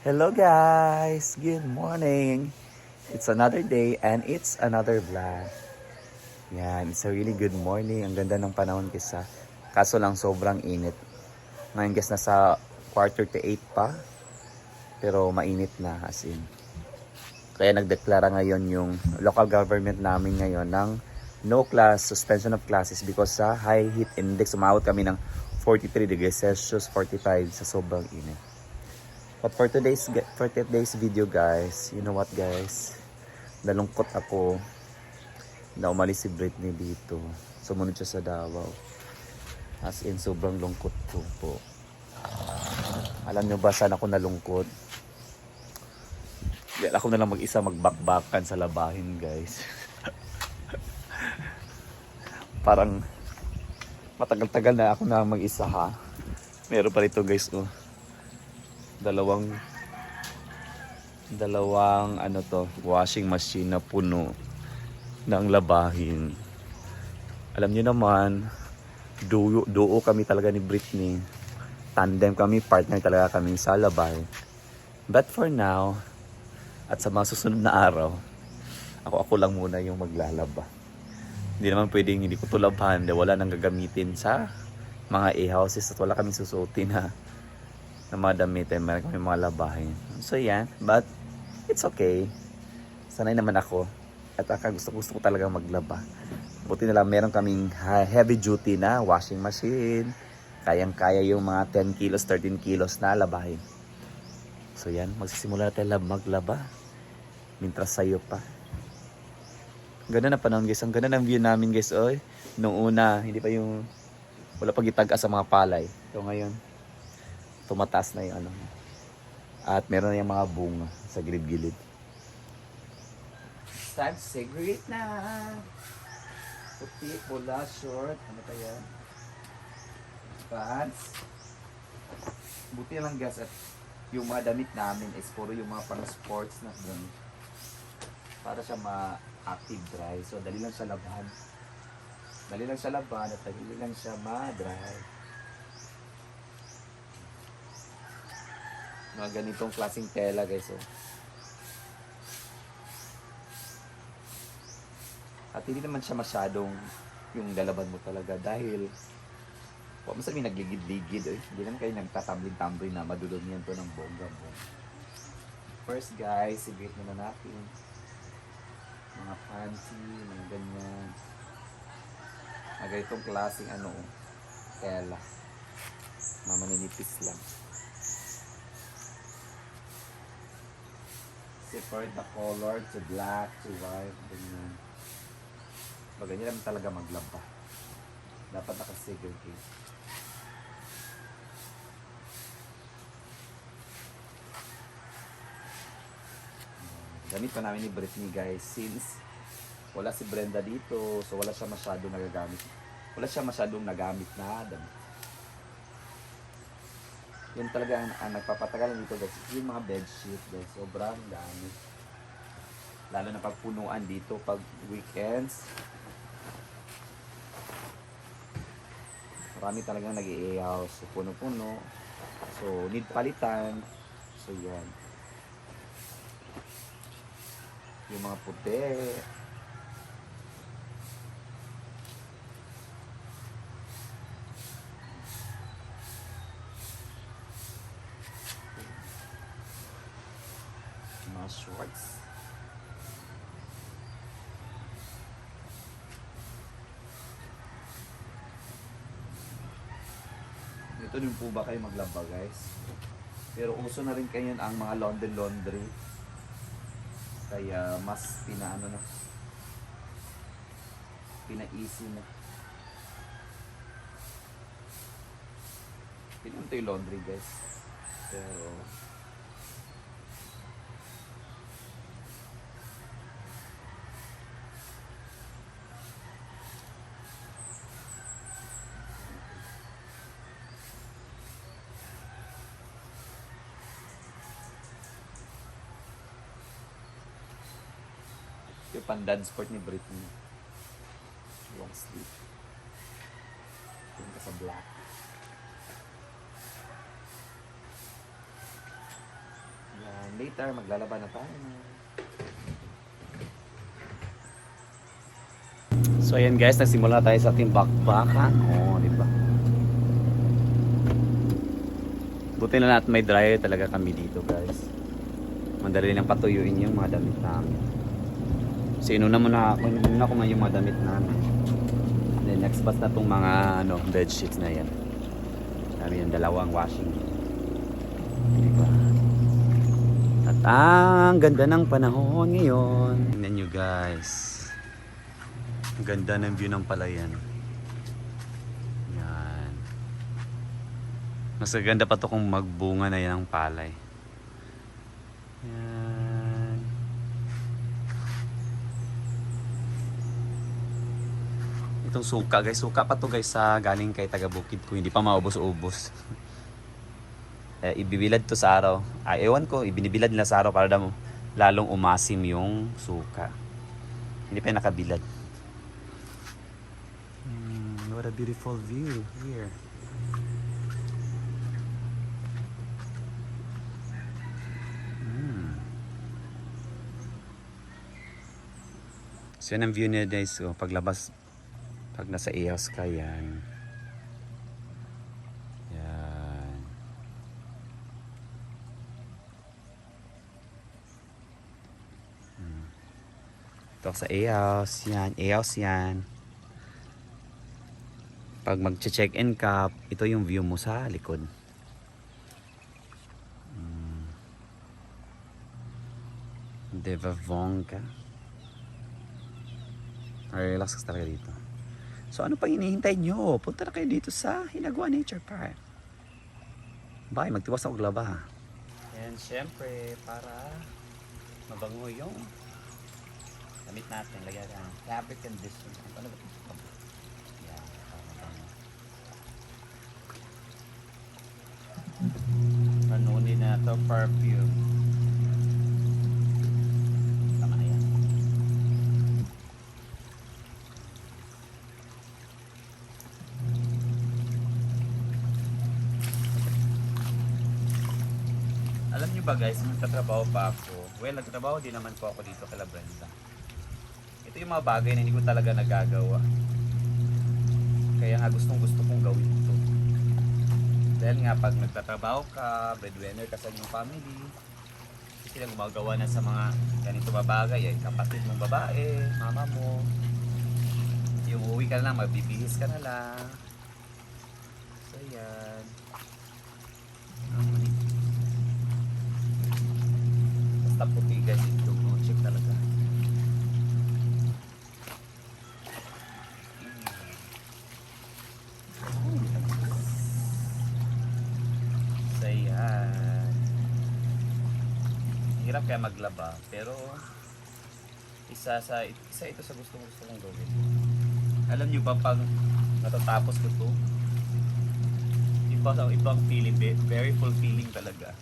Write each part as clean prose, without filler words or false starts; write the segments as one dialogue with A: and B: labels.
A: Hello guys! Good morning! It's another day and it's another vlog. Yan, it's a really good morning. Ang ganda ng panahon kisa. Kaso lang sobrang init. Ngayon guys nasa quarter to 8 pa. Pero mainit na as in. Kaya nagdeklara ngayon yung local government namin ngayon ng no class, suspension of classes because sa high heat index. Umabot kami ng 43 degrees Celsius, 45 sa sobrang init. But for today's video guys, you know what guys? Nalungkot ako na umalis si Britney dito. Sumunod siya sa Davao. As in, sobrang lungkot ko po. Alam nyo ba saan ako nalungkot? Dahil ako na lang mag-isa magbakbakan sa labahin guys. Parang matagal-tagal na ako na mag-isa ha. Meron pa rito guys oh. Dalawang washing machine na puno ng labahin. Alam niyo naman, duo kami talaga ni Britney. Tandem kami, partner talaga kami sa labahin. But for now, at sa mga susunod na araw, ako lang muna yung maglalaba. Hindi naman pwedeng hindi ko tulabhan dahil wala nang gagamitin sa mga e-houses at wala kaming susuotin na mga damit ay meron kami mga labahin. So yan, but it's okay. Sanay naman ako. At gusto ko talaga maglaba. Buti na lang meron kaming heavy duty na washing machine. Kayang-kaya yung mga 10 kilos, 13 kilos na labahin. So yan, magsisimula na tayo maglaba. Mintras sayo pa. Ganda na panahon guys. Ang ganda ng view namin guys. Oy, noong una, wala pag itaga sa mga palay. So ngayon, tumataas na yung at meron na yung mga bunga sa gilid-gilid. Time to segregate na. Puti, pula, short. Ano pa yan? Pants. Buti lang guys at yung mga damit namin is puro yung mga pang sports na damit. Para siya ma-active dry. So dali lang siya laban. Dali lang siya laban at dali lang siya ma-dry. Mga ganitong klaseng tela guys oh. At hindi naman siya masyadong yung lalaban mo talaga dahil huwag mo sabihin nagligid-ligid eh. Hindi naman kayo nagtatambling-tambling na madulog niyan to ng bongga-bongga. First guys, sigit muna natin mga fancy, mga ganyan, mga ganitong klaseng tela, maninipis lang. Separate the color to black, to white, ganyan. Ganyan naman talaga maglaba. Dapat nakasegregate. Gamit pa namin ni Britney guys since wala si Brenda dito, so wala siya masyadong nagamit na damit. Yan talaga ang nagpapatagal dito guys. Yung mga bedsheet guys, sobrang dami. Lalo na pagpunuan dito pag weekends. Marami talagang nag-i-ihaw. So puno-puno. So need palitan. So yan. Yung mga puti. Mga shorts. Ito din po ba kayo maglaba guys? Pero uso na rin kayo ang mga laundry. Kaya mas pina-easy na. Pinunto yung laundry guys. Pero yung pang-dance sport ni Britney. Long sleeve. Tingin ka sa black. later, maglalaba na tayo. So ayan guys, nagsimula tayo sa ating bakbakan. Oh, di ba? Buti na natin may dryer talaga kami dito guys. Madali lang patuyuin yung mga damit namin. So inuna muna ko man yung mga damit namin. Then next batch na tong mga bed sheets na yan. Kami yung dalawang washing. Di ba? At ang ganda ng panahon ngayon. Tingnan nyo guys. Ang ganda ng view ng palayan. Yan. Mas ganda pa to kung magbunga na yan ang palay. Yan. Itong suka guys. Suka pa to guys sa galing kay taga bukid ko. Hindi pa maubos-ubos. Ibibilad to sa araw. Ewan ko. Ibinibilad nila sa araw para lalong umasim yung suka. Hindi pa nakabilad. What a beautiful view here. So yan ang view niya guys. So, paglabas, pag nasa ihaws ka yan. Yan. Ito sa ihaws. Yan. Ihaws yan. Pag mag-check-in ka, ito yung view mo sa likod. Devavong ka. Relax ka talaga dito. So ano pang hinihintay nyo? Punta na kayo dito sa Hinagua Nature Park. Bye, magtiwas na maglaba. And syempre, para mabango yung damit natin, lagyan ng fabric conditioner. Ano ba ito? Panunin na ito, perfume. Tama na yan. Alam nyo ba guys, nagtatrabaho pa ako. Well, nagtatrabaho din naman po ako dito kay Brenda. Ito yung mga bagay na hindi ko talaga nagagawa. Kaya nga gustong kong gawin ito. Dahil nga pag nagtatrabaho ka, breadwinner ka sa inyong family, sila gumagawa na sa mga ganito bagay, kapatid mong babae, mama mo. Yung uwi ka na lang, magbibihis ka na lang. So yan. Basta puti guys, ito no, check talaga. Hirap kaya maglaba, pero isa ito sa gusto kong gawin. Alam nyo ba pag natatapos ko to, ibang feeling, very fulfilling talaga.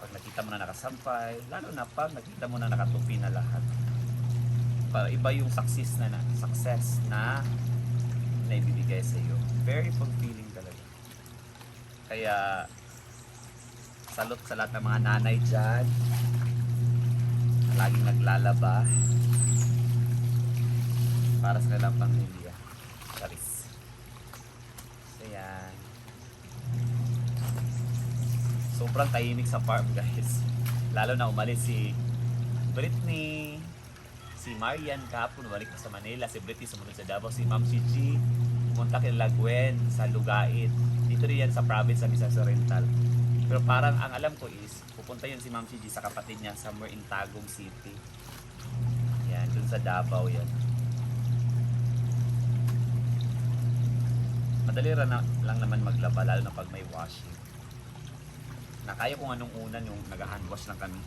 A: Pag nakita mo na nakasampay, lalo na pag nakita mo na nakatupi na lahat. Iba yung success na naibibigay sa iyo. Very fulfilling talaga. Kaya salute sa lahat ng mga nanay dyan na laging naglalaba para sa kanilang pamilya. Charis. So yan. Sobrang tahimik sa farm guys. Lalo na umalis si Britney, si Marian kahapon balik sa Manila, si Britney sumunod sa Davao, si Ma'am Gigi pumunta kay Laguen sa Lugait. Dito rin yan sa province sa Misamis Oriental. Pero parang ang alam ko is pupunta yun si Ma'am Gigi sa kapatid niya somewhere in Tagum City. Yan, dun sa Davao yan. Madali lang naman maglaba lalo na pag may washing. Nakaya ko nga nung una yung nag-hand wash lang kami.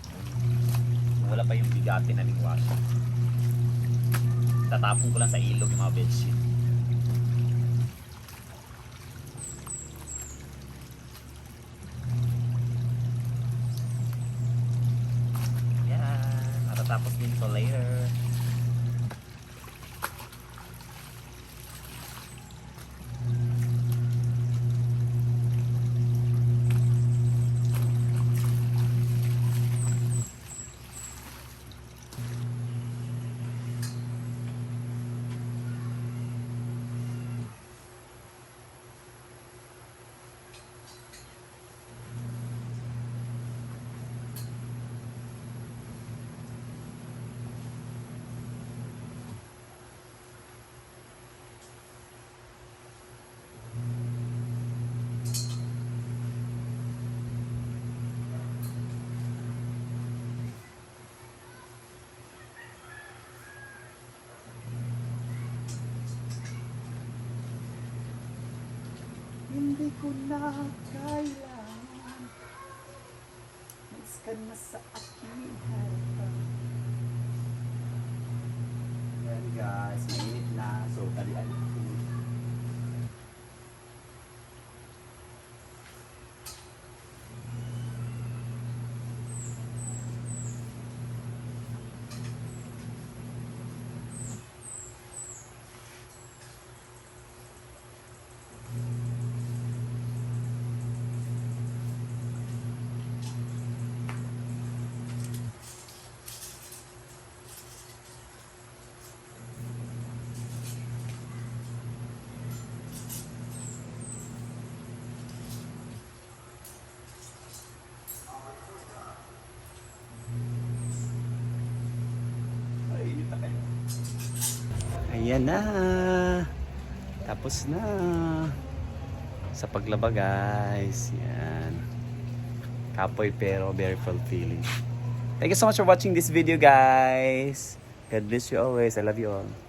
A: Wala pa yung bigati naming washing. Tatapon ko lang sa ilog yung mga bedsheet. Tapos din to later. Hindi ko na kailangan. Mas ka na sa aking harapan. Ayan guys, mainit na. So, talian ko. Ayan na. Tapos na. Sa paglaba guys. Yan. Kapoy pero very fulfilling. Thank you so much for watching this video guys. God bless you always. I love you all.